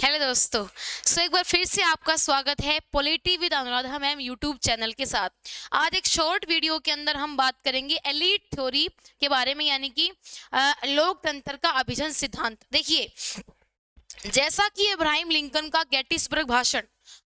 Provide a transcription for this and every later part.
Hello दोस्तों। एक बार फिर से आपका स्वागत है polity with Anuradha ma'am YouTube channel के साथ। आज एक शॉर्ट वीडियो के अंदर हम बात करेंगे एलीट थ्योरी के बारे में, यानी कि लोकतंत्र का अभिजन सिद्धांत। देखिए, जैसा कि इब्राहिम लिंकन का गेटिसबर्ग भाषण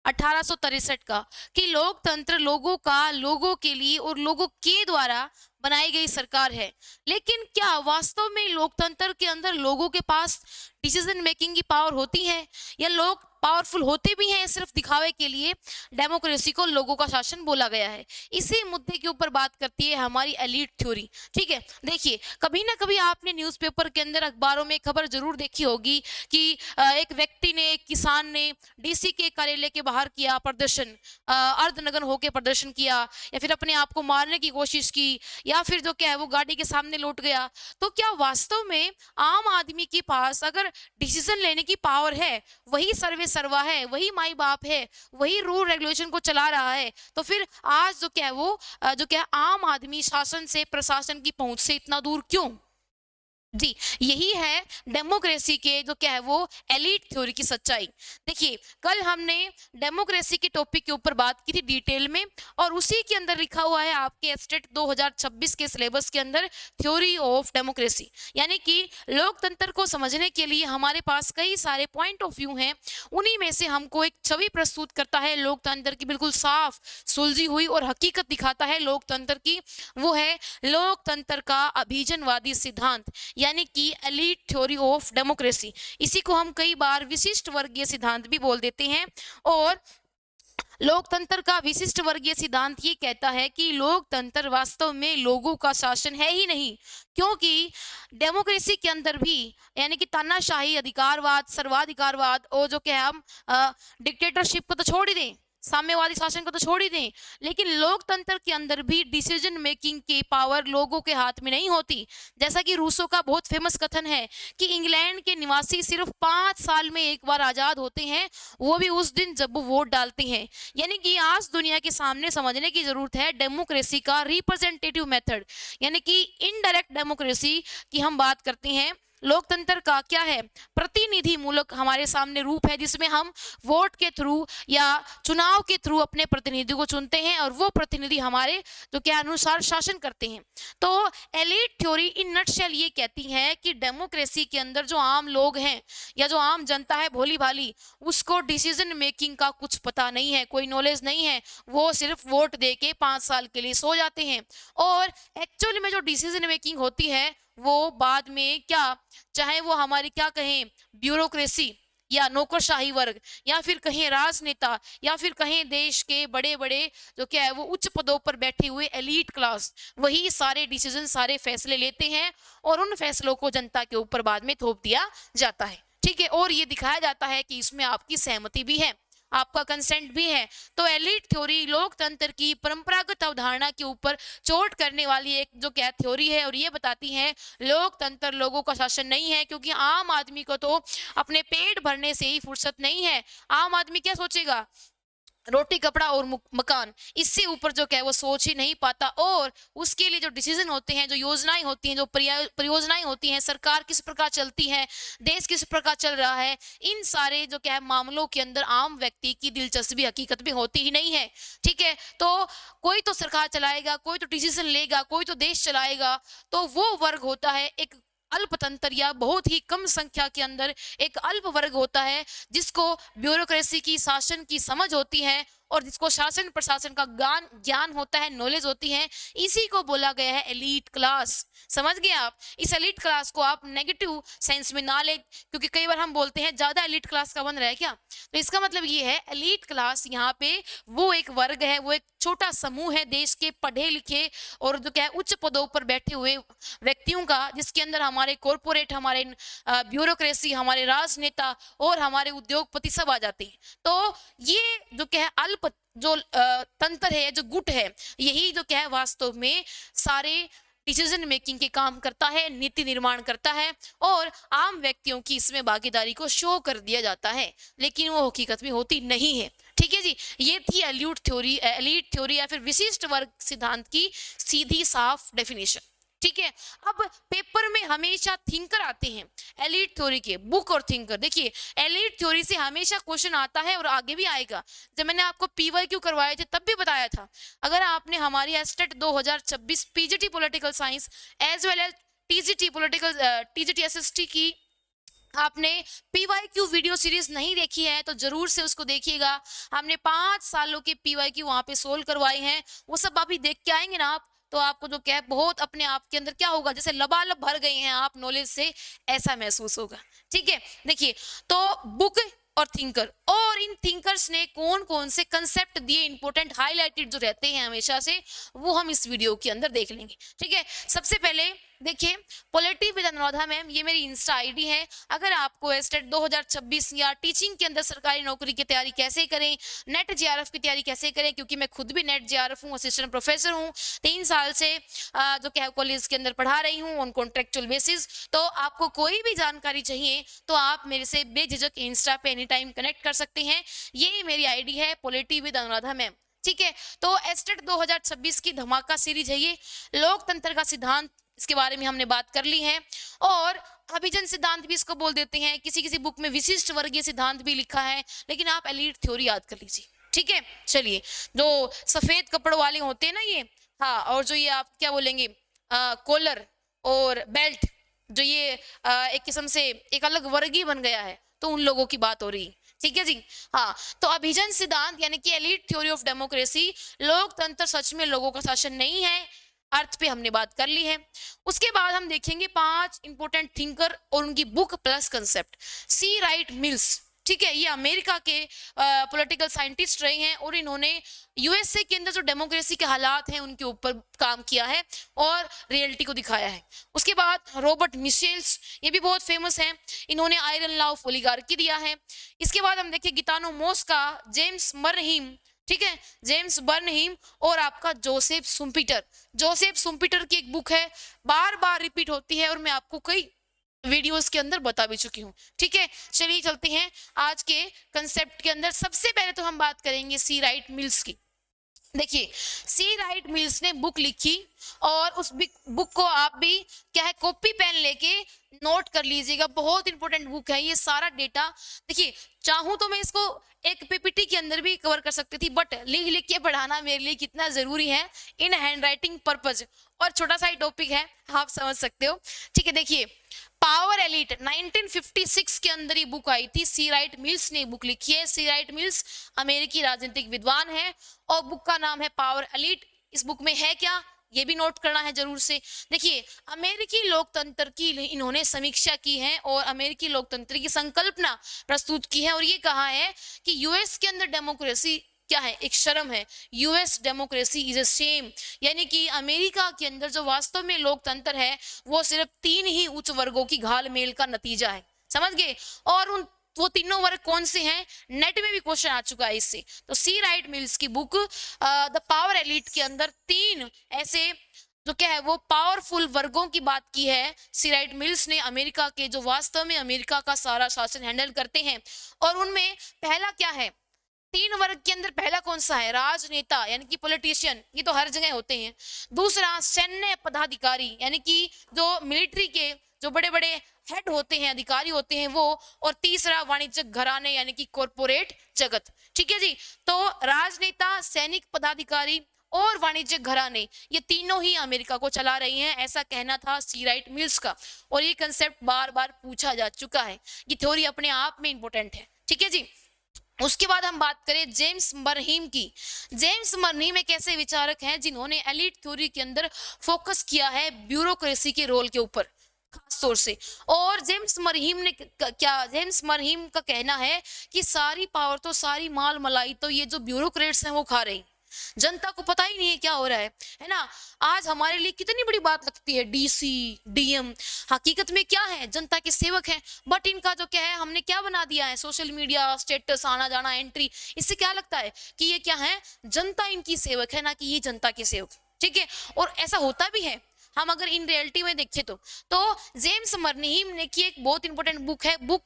1863 का कि लोकतंत्र लोगों का, लोगों के लिए और लोगों के द्वारा बनाई गई सरकार है, लेकिन क्या वास्तव में लोकतंत्र के अंदर लोगों के पास डिसीजन मेकिंग की पावर होती है, या लोग पावरफुल होते भी हैं सिर्फ दिखावे के लिए? डेमोक्रेसी को लोगों का शासन बोला गया है। इसी मुद्दे के ऊपर बात करती है हमारी एलीट थ्योरी। ठीक है, देखिए, कभी ना कभी आपने न्यूज़पेपर के अंदर, अखबारों में खबर जरूर देखी होगी कि एक व्यक्ति ने, एक किसान ने डीसी के कार्यालय के बाहर किया प्रदर्शन, अर्धनग्न होकर प्रदर्शन किया, या फिर अपने आप को मारने की कोशिश की, या फिर जो क्या है वो गाड़ी के सामने लौट गया। तो क्या वास्तव में आम आदमी के पास अगर डिसीजन लेने की पावर है, वही सर्वे सर्वा है, वही माई बाप है, वही रूल रेगुलेशन को चला रहा है, तो फिर आज जो क्या है वो जो क्या है, आम आदमी शासन से, प्रशासन की पहुंच से इतना दूर क्यों? जी, यही है डेमोक्रेसी के जो क्या है वो एलीट थ्योरी की सच्चाई। देखिए, कल हमने डेमोक्रेसी के टॉपिक के ऊपर बात की थी डिटेल में, और उसी के अंदर लिखा हुआ है आपके स्टेट 2026 के सिलेबस के अंदर थ्योरी ऑफ डेमोक्रेसी, यानी कि लोकतंत्र को समझने के लिए हमारे पास कई सारे पॉइंट ऑफ व्यू हैं। उन्हीं में से हमको एक छवि प्रस्तुत करता है लोकतंत्र की, बिल्कुल साफ सुलझी हुई और हकीकत दिखाता है लोकतंत्र की। वो है लोकतंत्र का अभिजनवादी सिद्धांत, यानी कि एलीट थ्योरी ऑफ डेमोक्रेसी। इसी को हम कई बार विशिष्ट वर्गीय सिद्धांत भी बोल देते हैं। और लोकतंत्र का विशिष्ट वर्गीय सिद्धांत ये कहता है कि लोकतंत्र वास्तव में लोगों का शासन है ही नहीं, क्योंकि डेमोक्रेसी के अंदर भी, यानी कि तानाशाही, अधिकारवाद, सर्वाधिकारवाद, और जो क्या हम डिक्टेटरशिप को तो छोड़ ही दें, साम्यवादी शासन को तो छोड़ ही दें, लेकिन लोकतंत्र के अंदर भी डिसीजन मेकिंग की पावर लोगों के हाथ में नहीं होती। जैसा कि रूसो का बहुत फेमस कथन है कि इंग्लैंड के निवासी सिर्फ 5 साल में एक बार आजाद होते हैं, वो भी उस दिन जब वो वोट डालते हैं। यानी कि आज दुनिया के सामने समझने की जरूरत है डेमोक्रेसी का रिप्रेजेंटेटिव मेथड, यानी कि इनडायरेक्ट डेमोक्रेसी की हम बात करते हैं। लोकतंत्र का क्या है? प्रतिनिधि मूलक हमारे सामने रूप है, जिसमें हम वोट के थ्रू या चुनाव के थ्रू अपने प्रतिनिधि को चुनते हैं, और वो प्रतिनिधि हमारे जो के अनुसार शासन करते हैं। तो एलीट थ्योरी इन नटशेल ये कहती है कि डेमोक्रेसी के अंदर जो आम लोग हैं, या जो आम जनता है भोली भाली, उसको डिसीजन मेकिंग का कुछ पता नहीं है, कोई नॉलेज नहीं है। वो सिर्फ वोट दे के 5 साल के लिए सो जाते हैं, और एक्चुअली में जो डिसीजन मेकिंग होती है वो बाद में क्या, चाहे वो हमारी क्या कहें, ब्यूरोक्रेसी, या नौकरशाही वर्ग, या फिर कहें राजनेता, या फिर कहें देश के बड़े बड़े जो क्या है वो उच्च पदों पर बैठे हुए एलीट क्लास, वही सारे डिसीजन, सारे फैसले लेते हैं, और उन फैसलों को जनता के ऊपर बाद में थोप दिया जाता है। ठीक है, और ये दिखाया जाता है कि इसमें आपकी सहमति भी है, आपका कंसेंट भी है। तो एलीट थ्योरी लोकतंत्र की परंपरागत अवधारणा के ऊपर चोट करने वाली एक जो क्या थ्योरी है, और ये बताती है लोकतंत्र लोगों का शासन नहीं है, क्योंकि आम आदमी को तो अपने पेट भरने से ही फुर्सत नहीं है। आम आदमी क्या सोचेगा? रोटी, कपड़ा और मकान, इससे ऊपर जो क्या है वो सोच ही नहीं पाता। और उसके लिए जो डिसीजन होते हैं, जो योजनाएं होती हैं, जो परियोजनाएं होती हैं, सरकार किस प्रकार चलती है, देश किस प्रकार चल रहा है, इन सारे जो क्या है मामलों के अंदर आम व्यक्ति की दिलचस्पी, हकीकत में होती ही नहीं है। ठीक है, तो कोई तो सरकार चलाएगा, कोई तो डिसीजन लेगा, कोई तो देश चलाएगा। तो वो वर्ग होता है एक अल्पतंत्र, या बहुत ही कम संख्या के अंदर एक अल्प वर्ग होता है, जिसको ब्यूरोक्रेसी की, शासन की समझ होती है, और जिसको शासन प्रशासन का ज्ञान ज्ञान होता है, नॉलेज होती है। इसी को बोला गया है एलीट क्लास। समझ गए आप? इस एलीट क्लास को आप नेगेटिव सेंस में ना ले, क्योंकि कई बार हम बोलते हैं ज्यादा एलीट क्लास का बन रहा है क्या, तो इसका मतलब ये है एलीट क्लास यहाँ पे वो एक वर्ग है, वो एक छोटा समूह है देश के पढ़े लिखे और जो क्या है उच्च पदों पर बैठे हुए व्यक्तियों का, जिसके अंदर हमारे कॉरपोरेट, हमारे ब्यूरोक्रेसी, हमारे राजनेता और हमारे उद्योगपति सब आ जाते हैं। तो ये जो क्या है अल्प जो तंत्र है, जो गुट है, यही जो क्या है वास्तव में सारे डिसीजन मेकिंग के काम करता है, नीति निर्माण करता है, और आम व्यक्तियों की इसमें भागीदारी को शो कर दिया जाता है, लेकिन वो हकीकत में होती नहीं है। ठीक है जी, ये थी एलीट थ्योरी या फिर विशिष्ट वर्ग सिद्धांत की सीधी साफ डेफिनेशन। ठीक है। अब पेपर में हमेशा थिंकर आते हैं, एलीट थ्योरी के, बुक और थिंकर। देखिए एलीट थ्योरी से हमेशा क्वेश्चन आता है और आगे भी आएगा। जब मैंने आपको पीवाईक्यू करवाए थे तब भी बताया था, अगर आपने हमारी STET 2026 PGT political science as well as TGT political TGT SST की आपने पीवाईक्यू वीडियो सीरीज नहीं देखी है तो जरूर से उसको देखिएगा। हमने 5 सालों के पीवाईक्यू वहां पे सोल्व करवाए हैं, वो सब अभी देख के आएंगे ना आप, तो आपको जो क्या है बहुत अपने आप के अंदर क्या होगा, जैसे लबालब भर गए हैं आप नॉलेज से, ऐसा महसूस होगा। ठीक है, देखिए तो बुक और थिंकर, और इन थिंकर्स ने कौन कौन से कंसेप्ट दिए इंपॉर्टेंट हाईलाइटेड जो रहते हैं हमेशा से, वो हम इस वीडियो के अंदर देख लेंगे। ठीक है, सबसे पहले देखिए पॉलिटी विद अनुराधा मैम, ये मेरी इंस्टा आईडी है। अगर आपको एस्टेट 2026 या टीचिंग के अंदर सरकारी नौकरी की तैयारी कैसे करें, नेट जेआरएफ की तैयारी कैसे करें, क्योंकि मैं खुद भी नेट जेआरएफ हूँ, असिस्टेंट प्रोफेसर हूँ, 3 साल से जो क्या कॉलेज के अंदर पढ़ा रही हूँ ऑन कॉन्ट्रेक्चुअल बेसिस। तो आपको कोई भी जानकारी चाहिए तो आप मेरे से बेझिझक इंस्टा पे एनी टाइम कनेक्ट कर सकते हैं। ये मेरी आईडी है पॉलिटी विद अनुराधा मैम। ठीक है, तो एस्टेट 2026 की धमाका सीरीज है ये, लोकतंत्र का सिद्धांत, इसके बारे में हमने बात कर ली है, और अभिजन सिद्धांत भी इसको बोल देते हैं, किसी किसी बुक में विशिष्ट वर्गीय सिद्धांत भी लिखा है, लेकिन आप एलीट थ्योरी याद कर लीजिए। ठीक है, चलिए, जो सफेद कपड़ों वाले होते हैं ना ये, हाँ, और जो ये आप क्या बोलेंगे कॉलर और बेल्ट, जो ये एक किस्म से एक अलग वर्ग ही बन गया है, तो उन लोगों की बात हो रही है। ठीक है जी, हाँ, तो अभिजन सिद्धांत यानी कि एलीट थ्योरी ऑफ डेमोक्रेसी, लोकतंत्र सच में लोगों का शासन नहीं है, अर्थ पे हमने बात कर ली है। उसके बाद हम देखेंगे 5 इंपोर्टेंट थिंकर और उनकी बुक प्लस कंसेप्ट। सी राइट मिल्स, ठीक है, ये अमेरिका के पॉलिटिकल साइंटिस्ट रहे हैं और इन्होंने यूएसए के अंदर जो डेमोक्रेसी के हालात हैं उनके ऊपर काम किया है और रियलिटी को दिखाया है। उसके बाद रॉबर्ट मिशेल्स, ये भी बहुत फेमस हैं, इन्होंने आयरन लॉ ऑफ ओलिगार्की दिया है। इसके बाद हम देखिए गितानो मोस्का, जेम्स मरहिम, ठीक है, जेम्स बर्नहीम, और आपका जोसेफ सुम्पीटर। जोसेफ सुम्पीटर की एक बुक है, बार बार रिपीट होती है और मैं आपको कई वीडियोस के अंदर बता भी चुकी हूँ। ठीक है, चलिए चलते हैं आज के कंसेप्ट के अंदर। सबसे पहले तो हम बात करेंगे सी राइट मिल्स की। देखिए सी राइट मिल्स ने बुक लिखी और उस बुक को आप भी क्या है कॉपी पेन लेके नोट कर लीजिएगा, बहुत इंपॉर्टेंट बुक है ये। सारा डेटा देखिए, चाहूं तो मैं इसको एक पीपीटी के अंदर भी कवर कर सकती थी, बट लिख लिख के पढ़ाना मेरे लिए कितना जरूरी है इन हैंडराइटिंग पर्पज, और छोटा सा ही टॉपिक है, आप समझ सकते हो। ठीक है, देखिए पावर एलिट 1956 के अंदर ही बुक आई थी, सी राइट मिल्स ने बुक लिखी है। सी राइट मिल्स अमेरिकी राजनीतिक विद्वान है और बुक का नाम है पावर एलिट। इस बुक में है क्या, ये भी नोट करना है जरूर से। देखिए अमेरिकी लोकतंत्र की इन्होंने समीक्षा की है और अमेरिकी लोकतंत्र की संकल्पना प्रस्तुत की है, और ये कहा है कि यूएस के अंदर डेमोक्रेसी क्या है, एक शर्म है, US democracy is a shame, यानी कि अमेरिका के अंदर जो वास्तव में लोकतंत्र है वो सिर्फ 3 ही उच्च वर्गों की घालमेल का नतीजा है, समझ गए। और उन वो तीनों वर्ग कौन से हैं, नेट में भी क्वेश्चन आ चुका है इससे। तो सी राइट मिल्स की बुक द पावर एलिट के अंदर 3 ऐसे जो क्या है वो पावरफुल वर्गों की बात की है सी राइट मिल्स ने, अमेरिका के जो वास्तव में अमेरिका का सारा शासन हैंडल करते हैं। और उनमें पहला क्या है, 3 वर्ग के अंदर पहला कौन सा है, राजनेता यानी कि पॉलिटिशियन, ये तो हर जगह होते हैं। दूसरा सैन्य पदाधिकारी यानी कि जो मिलिट्री के जो बड़े बड़े हेड होते हैं, अधिकारी होते हैं वो। और तीसरा वाणिज्यिक घराने यानी कि कॉर्पोरेट जगत। ठीक है जी, तो राजनेता, सैनिक पदाधिकारी और वाणिज्यिक घराने, ये तीनों ही अमेरिका को चला रही हैं, ऐसा कहना था सी राइट मिल्स का। और ये कंसेप्ट बार बार पूछा जा चुका है, ये थ्योरी अपने आप में इंपॉर्टेंट है। ठीक है जी, उसके बाद हम बात करें जेम्स मरहीम की। जेम्स मरहीम एक ऐसे विचारक हैं जिन्होंने एलीट थ्योरी के अंदर फोकस किया है ब्यूरोक्रेसी के रोल के ऊपर खास तौर से। और जेम्स मरहीम ने क्या, जेम्स मरहीम का कहना है कि सारी पावर तो, सारी माल मलाई तो ये जो ब्यूरोक्रेट्स हैं वो खा रही, जनता को पता ही नहीं है क्या हो रहा है ना। आज हमारे लिए कितनी बड़ी बात लगती है डीसी, डीएम, हकीकत में क्या है, जनता के सेवक हैं। बट इनका जो क्या है, हमने क्या बना दिया है, सोशल मीडिया स्टेटस, आना जाना, एंट्री, इससे क्या लगता है कि ये क्या है, जनता इनकी सेवक है, ना कि ये जनता के सेवक। ठीक है, और ऐसा होता भी है हम अगर इन रियलिटी में देखें तो जेम्स मरहीम ने की एक बहुत इंपॉर्टेंट बुक है, बुक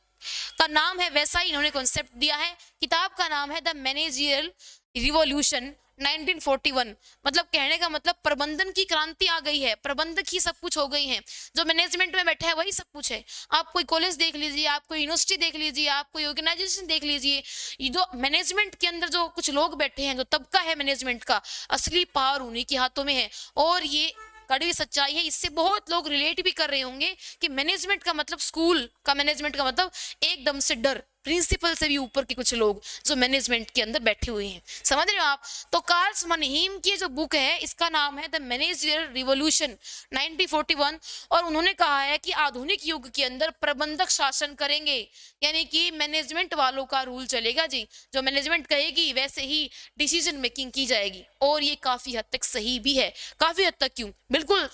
का नाम है वैसा ही इन्होंने कॉन्सेप्ट दिया है, किताब का नाम है द मैनेजियल रिवॉल्यूशन 1941। मतलब कहने का मतलब प्रबंधन की क्रांति आ गई है, प्रबंधक ही सब कुछ हो गई है, जो मैनेजमेंट में बैठा है वही सब कुछ है। आप कोई कॉलेज देख लीजिए, आप कोई यूनिवर्सिटी देख लीजिए, आप कोई ऑर्गेनाइजेशन देख लीजिए, ये जो मैनेजमेंट के अंदर जो कुछ लोग बैठे हैं, जो तबका है मैनेजमेंट का, असली पावर उन्हीं के हाथों में है। और ये कड़वी सच्चाई है, इससे बहुत लोग रिलेट भी कर रहे होंगे कि मैनेजमेंट का मतलब, स्कूल का मैनेजमेंट का मतलब एकदम से डर, प्रिंसिपल से भी ऊपर के कुछ लोग जो मैनेजमेंट के अंदर बैठे हुए हैं, समझ रहे हो आप। तो कार्ल मनहीम की जो बुक है इसका नाम है द मैनेजरियल रिवॉल्यूशन 1941, और उन्होंने कहा है कि आधुनिक युग के अंदर प्रबंधक शासन करेंगे, यानी कि मैनेजमेंट वालों का रूल चलेगा जी, जो मैनेजमेंट कहेगी वैसे ही डिसीजन मेकिंग की जाएगी। और ये काफी हद तक सही भी है, काफी हद तक क्यों, बिल्कुल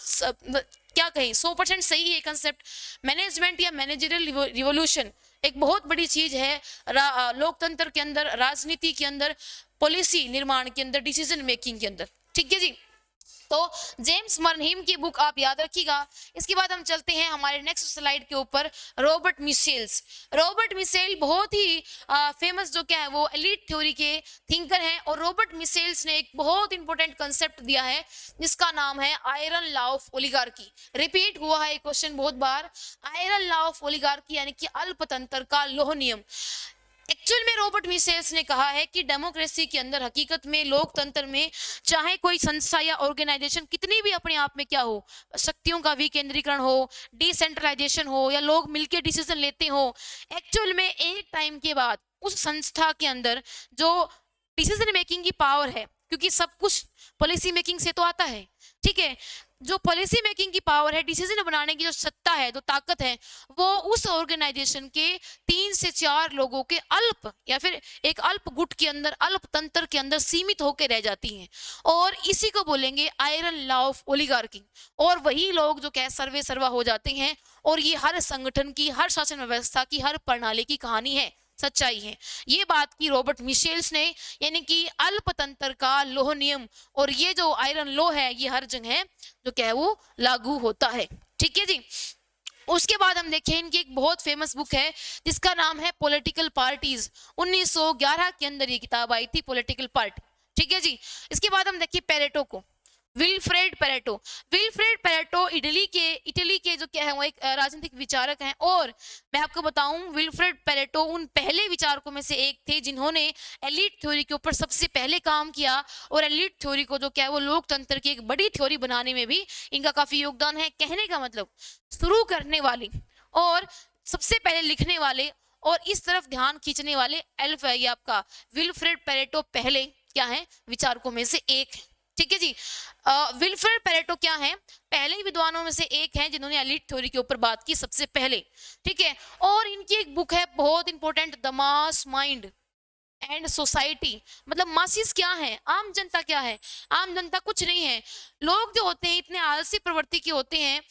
क्या कहें 100% सही है कंसेप्ट। मैनेजमेंट या मैनेजरियल रिवॉल्यूशन एक बहुत बड़ी चीज है लोकतंत्र के अंदर, राजनीति के अंदर, पॉलिसी निर्माण के अंदर, डिसीजन मेकिंग के अंदर, ठीक है जी। तो जेम्स मनहीम की बुक आप याद रखिएगा। इसके बाद हम चलते हैं हमारे नेक्स्ट स्लाइड के ऊपर, रॉबर्ट मिशेल्स। रॉबर्ट मिशेल बहुत ही फेमस जो क्या है वो एलीट थ्योरी के थिंकर हैं, और रॉबर्ट मिशेल्स ने एक बहुत इंपॉर्टेंट कंसेप्ट दिया है जिसका नाम है iron law of oligarchy. Repeat हुआ है क्वेश्चन बहुत बार, आयरन लॉ ऑफ ओलिगार्की यानी कि अल्पतंत्र का लौह नियम। एक्चुअल में रॉबर्ट मिशेल्स ने कहा है कि डेमोक्रेसी के अंदर, हकीकत में लोकतंत्र में, चाहे कोई संस्था या ऑर्गेनाइजेशन कितनी भी अपने आप में क्या हो, शक्तियों का विकेंद्रीकरण हो, डिसेंट्रलाइजेशन हो, या लोग मिलकर डिसीजन लेते हो, एक्चुअल में एक टाइम के बाद उस संस्था के अंदर जो डिसीजन मेकिंग की पावर है, क्योंकि सब कुछ पॉलिसी मेकिंग से तो आता है, ठीक है, जो पॉलिसी मेकिंग की पावर है, डिसीजन बनाने की जो सत्ता है, जो ताकत है, वो उस ऑर्गेनाइजेशन के 3 से 4 लोगों के अल्प या फिर एक अल्प गुट के अंदर, अल्प तंत्र के अंदर सीमित होकर रह जाती हैं, और इसी को बोलेंगे आयरन लॉ ऑफ ओलिगार्की। और वही लोग जो क्या सर्वे सर्वा हो जाते हैं, और ये हर संगठन की, हर शासन व्यवस्था की, हर प्रणाली की कहानी है, सच्चाई है। ये बात की रॉबर्ट मिशेल्स ने, यानी कि अल्पतंत्र का लौह नियम, और ये जो आयरन लॉ है ये हर जगह जो क्या है वो लागू होता है, ठीक है जी। उसके बाद हम देखें इनकी एक बहुत फेमस बुक है जिसका नाम है पॉलिटिकल पार्टीज। 1911 के अंदर ये किताब आई थी, पॉलिटिकल पार्टी, ठीक है जी। इसके बाद हम देखिए पेरेटो को, Wilfred Pareto. Wilfred Pareto Italy के जो क्या है वो एक राजनीतिक विचारक हैं, और मैं आपको बताऊं विल्फ्रेड पेरेटो उन पहले विचारकों में से एक थे जिन्होंने एलीट थ्योरी के ऊपर सबसे पहले काम किया, और एलीट थ्योरी को जो क्या है वो लोकतंत्र की एक बड़ी थ्योरी बनाने में भी इनका काफी योगदान है। कहने का मतलब शुरू करने वाले और सबसे पहले लिखने वाले और इस तरफ ध्यान खींचने वाले एल्फ है ये आपका विल्फ्रेड पेरेटो, पहले क्या है विचारकों में से एक है, ठीक है जी। विल्फ्रेड पेरेटो क्या है, पहले विद्वानों में से एक हैं जिन्होंने एलीट थ्योरी के ऊपर बात की सबसे पहले, ठीक है। और इनकी एक बुक है बहुत important, the mass mind and society. मतलब मासिस क्या है, आम जनता क्या है, आम जनता कुछ नहीं है। लोग जो होते हैं इतने आलसी प्रवृत्ति के होते हैं,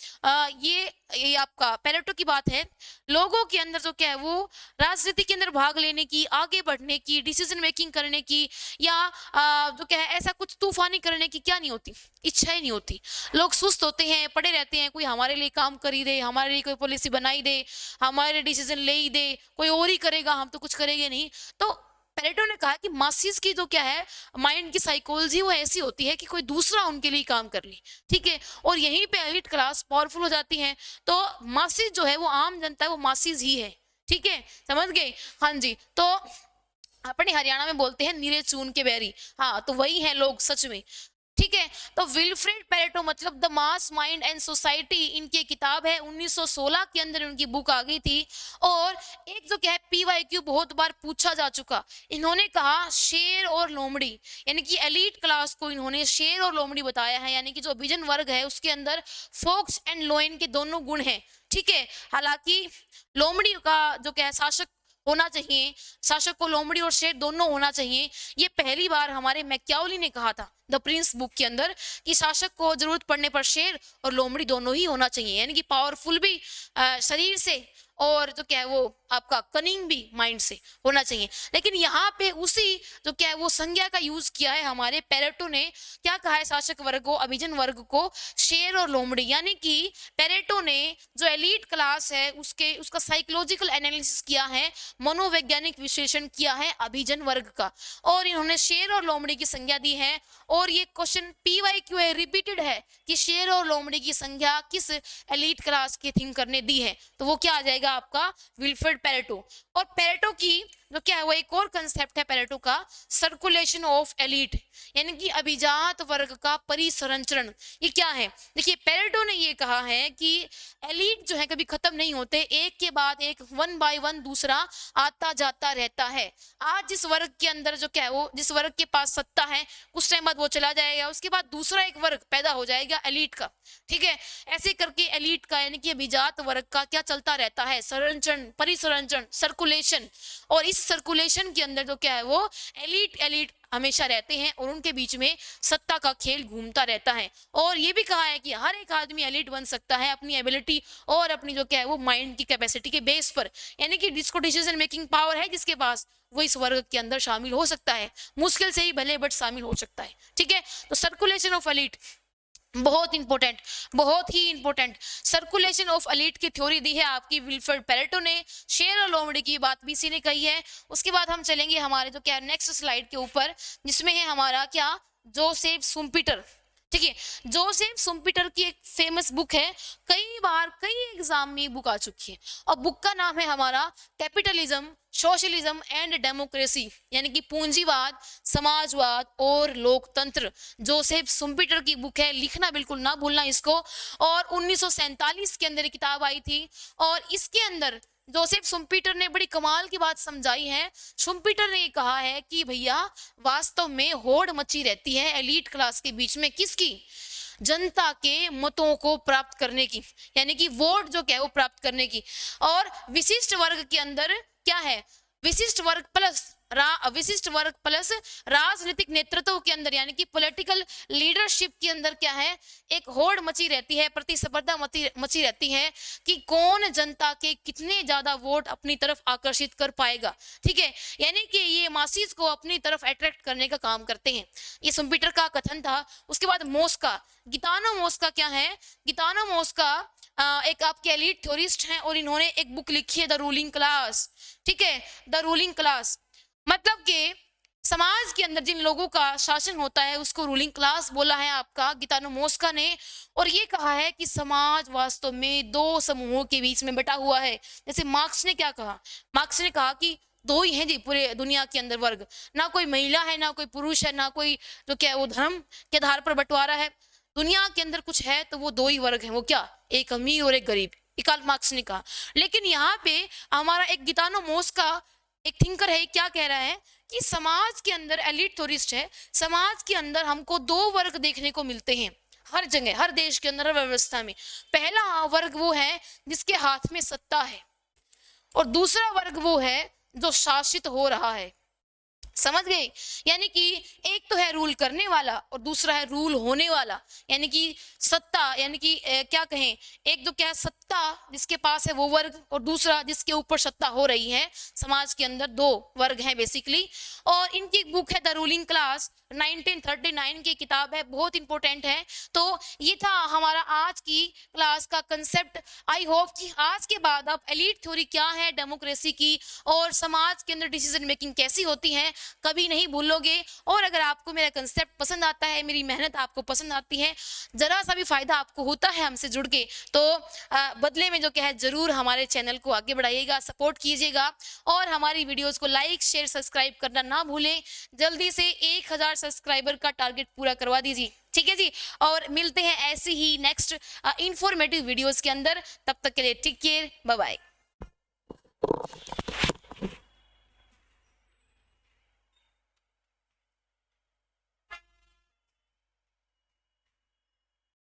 ये आपका पेरेटो की बात है। लोगों के अंदर जो क्या है वो राजनीति के अंदर भाग लेने की, आगे बढ़ने की, डिसीजन मेकिंग करने की, या जो क्या है ऐसा कुछ तूफानी करने की क्या नहीं होती, इच्छा ही नहीं होती। लोग सुस्त होते हैं, पड़े रहते हैं, कोई हमारे लिए काम कर ही दे, हमारे लिए कोई पॉलिसी बनाई दे, हमारे डिसीजन ले ही दे, कोई और ही करेगा, हम तो कुछ करेंगे नहीं। तो पेरेटो ने कहा कि मासिस की जो क्या है माइंड की साइकोलॉजी वो ऐसी होती है कि कोई दूसरा उनके लिए काम कर ले, ठीक है, और यहीं पे एलिट क्लास पावरफुल हो जाती है। तो मासिस जो है वो आम जनता है, वो मासिस ही है, ठीक है, समझ गए, हाँ जी। तो अपने हरियाणा में बोलते हैं नीरे चून के बैरी, हाँ तो वही है लोग सच में, ठीक है। तो विल्फ्रेड पेरेटो मतलब the mass mind and society इनकी किताब है, 1916 के अंदर उनकी बुक आ गई थी। और एक जो क्या है पीवाईक्यू बहुत बार पूछा जा चुका, इन्होंने कहा शेर और लोमड़ी, यानी कि एलीट क्लास को इन्होंने शेर और लोमड़ी बताया है, यानी कि जो विजन वर्ग है उसके अंदर फोक्स एंड लोइन के दोनों गुण हैं, ठीक है। हालांकि लोमड़ी का जो क्या है शासक होना चाहिए, शासक को लोमड़ी और शेर दोनों होना चाहिए, ये पहली बार हमारे मैकियावेली ने कहा था द प्रिंस बुक के अंदर कि शासक को जरूरत पड़ने पर शेर और लोमड़ी दोनों ही होना चाहिए, यानी कि पावरफुल भी शरीर से और जो क्या है वो आपका कनिंग भी माइंड से होना चाहिए। लेकिन यहाँ पे उसी जो क्या है वो संज्ञा का यूज किया है हमारे पेरेटो ने। क्या कहा है शासक वर्ग को, अभिजन वर्ग को शेर और लोमड़ी, यानी कि पेरेटो ने जो एलीट क्लास है उसका साइकोलॉजिकल एनालिसिस किया है, मनोवैज्ञानिक विश्लेषण किया है अभिजन वर्ग का, और इन्होंने शेर और लोमड़ी की संज्ञा दी है। और ये क्वेश्चन PYQ है, रिपीटेड है कि शेर और लोमड़ी की संज्ञा किस एलीट क्लास के थिंकर ने दी है, तो वो क्या आ जाएगा आपका विल्फ्रेड पेरेटो। और पेरेटो की जो क्या है वो एक और कंसेप्ट है पेरेटो का, सर्कुलेशन ऑफ एलीट, यानी कि अभिजात वर्ग का परिसंचरण। ये क्या है, देखिए पेरेटो ने ये कहा है कि एलीट जो है कभी खत्म नहीं होते, एक के बाद एक वन बाय वन दूसरा आता जाता रहता है। आज जिस वर्ग के अंदर जो क्या है वो जिस वर्ग के पास सत्ता है कुछ टाइम बाद वो चला जाएगा, उसके बाद दूसरा एक वर्ग पैदा हो जाएगा एलीट का, ठीक है। ऐसे करके एलीट का यानी कि अभिजात वर्ग का क्या चलता रहता है, संरचरण, परिसंचरण, सर्कुलेशन। और इस सर्कुलेशन के अंदर जो क्या है वो एलीट हमेशा रहते हैं और उनके बीच में सत्ता का खेल घूमता रहता है। और ये भी कहा है कि हर एक आदमी एलीट बन सकता है अपनी एबिलिटी और अपनी जो क्या है वो माइंड की कैपेसिटी के बेस पर, यानी कि जिसको डिसीजन मेकिंग पावर है जिसके पास, वो इस वर्ग के अंदर शामिल हो सकता है, मुश्किल से ही भले बट शामिल हो सकता है, ठीक है। तो सर्कुलेशन ऑफ एलीट बहुत इंपॉर्टेंट, बहुत ही इंपॉर्टेंट। सर्कुलेशन ऑफ एलीट की थ्योरी दी है आपकी विल्फ्रेड पेरेटो ने, शेर और लोमड़ी की बात भी इसी ने कही है। उसके बाद हम चलेंगे हमारे जो क्या नेक्स्ट स्लाइड के ऊपर, जिसमें है हमारा क्या जोसेफ शुम्पीटर, ठीक है। जोसेफ शुम्पीटर की एक फेमस बुक है, कई बार कई एग्जाम में बुक आ चुकी है, और बुक का नाम है हमारा कैपिटलिज्म, सोशलिज्म एंड डेमोक्रेसी, यानी कि पूंजीवाद, समाजवाद और लोकतंत्र। जोसेफ शुम्पीटर की बुक है, लिखना बिल्कुल ना भूलना इसको। और 1947 के अंदर किताब आई थी, और इसके अंदर जोसेफ शुम्पीटर ने बड़ी कमाल की बात समझाई है। शुम्पीटर ने कहा है कि भैया वास्तव में होड़ मची रहती है एलीट क्लास के बीच में, किसकी, जनता के मतों को प्राप्त करने की, यानी कि वोट जो क्या है वो प्राप्त करने की। और विशिष्ट वर्ग के अंदर क्या है, विशिष्ट वर्ग प्लस राजनीतिक नेतृत्व के अंदर, यानी कि पॉलिटिकल लीडरशिप के अंदर क्या है, एक होड़ मची रहती है, प्रतिस्पर्धा मची रहती है कि कौन जनता के कितने ज्यादा वोट अपनी तरफ आकर्षित कर पाएगा, ठीक है। यानी कि ये मासीज को अपनी तरफ अट्रैक्ट करने का काम करते हैं, ये शुम्पीटर का कथन था। उसके बाद मोस्का, गितानो मोस्का क्या है, गितानो मोस्का एक आपके एलीट थ्योरिस्ट हैं, और इन्होंने एक बुक लिखी है द रूलिंग क्लास, ठीक है। द रूलिंग क्लास मतलब कि समाज के अंदर जिन लोगों का शासन होता है उसको रूलिंग क्लास बोला है आपका गितानो मोस्का ने। और ये कहा है कि समाज वास्तव में दो समूहों के बीच में बटा हुआ है। जैसे मार्क्स ने क्या कहा, मार्क्स ने कहा कि दो ही हैं जी पूरे दुनिया के अंदर वर्ग, ना कोई महिला है, ना कोई पुरुष है, ना कोई जो क्या है वो धर्म के आधार पर बंटवारा है। दुनिया के अंदर कुछ है तो वो दो ही वर्ग हैं, वो क्या, एक अमीर और एक गरीब, कार्ल मार्क्स ने कहा। लेकिन यहाँ पे हमारा एक गितानो मोस्का एक थिंकर है, क्या कह रहा है कि समाज के अंदर एलीट थ्योरिस्ट है, समाज के अंदर हमको दो वर्ग देखने को मिलते हैं हर जगह, हर देश के अंदर, हर व्यवस्था में। पहला वर्ग वो है जिसके हाथ में सत्ता है, और दूसरा वर्ग वो है जो शासित हो रहा है, समझ गए। यानी कि एक तो है रूल करने वाला और दूसरा है रूल होने वाला, यानी कि सत्ता, यानी कि क्या कहें, एक तो क्या सत्ता जिसके पास है वो वर्ग, और दूसरा जिसके ऊपर सत्ता हो रही है। समाज के अंदर दो वर्ग हैं बेसिकली। और इनकी एक बुक है द रूलिंग क्लास, 1939 की किताब है, बहुत इंपॉर्टेंट है। तो ये था हमारा आज की क्लास का कंसेप्ट। आई होप कि आज के बाद आप एलीट थ्योरी क्या है, डेमोक्रेसी की, और समाज के अंदर डिसीजन मेकिंग कैसी होती है कभी नहीं भूलोगे। और अगर आपको मेरा कंसेप्ट पसंद आता है, मेरी मेहनत आपको पसंद आती है, जरा सा भी फायदा आपको होता है हमसे जुड़ के, तो बदले में जो क्या है जरूर हमारे चैनल को आगे बढ़ाइएगा, सपोर्ट कीजिएगा, और हमारी वीडियोस को लाइक शेयर सब्सक्राइब करना ना भूलें। जल्दी से 1000 सब्सक्राइबर का टारगेट पूरा करवा दीजिए, ठीक है जी। और मिलते हैं ऐसे ही नेक्स्ट इंफॉर्मेटिव वीडियोस के अंदर, तब तक के लिए टेक केयर, बाय बाय।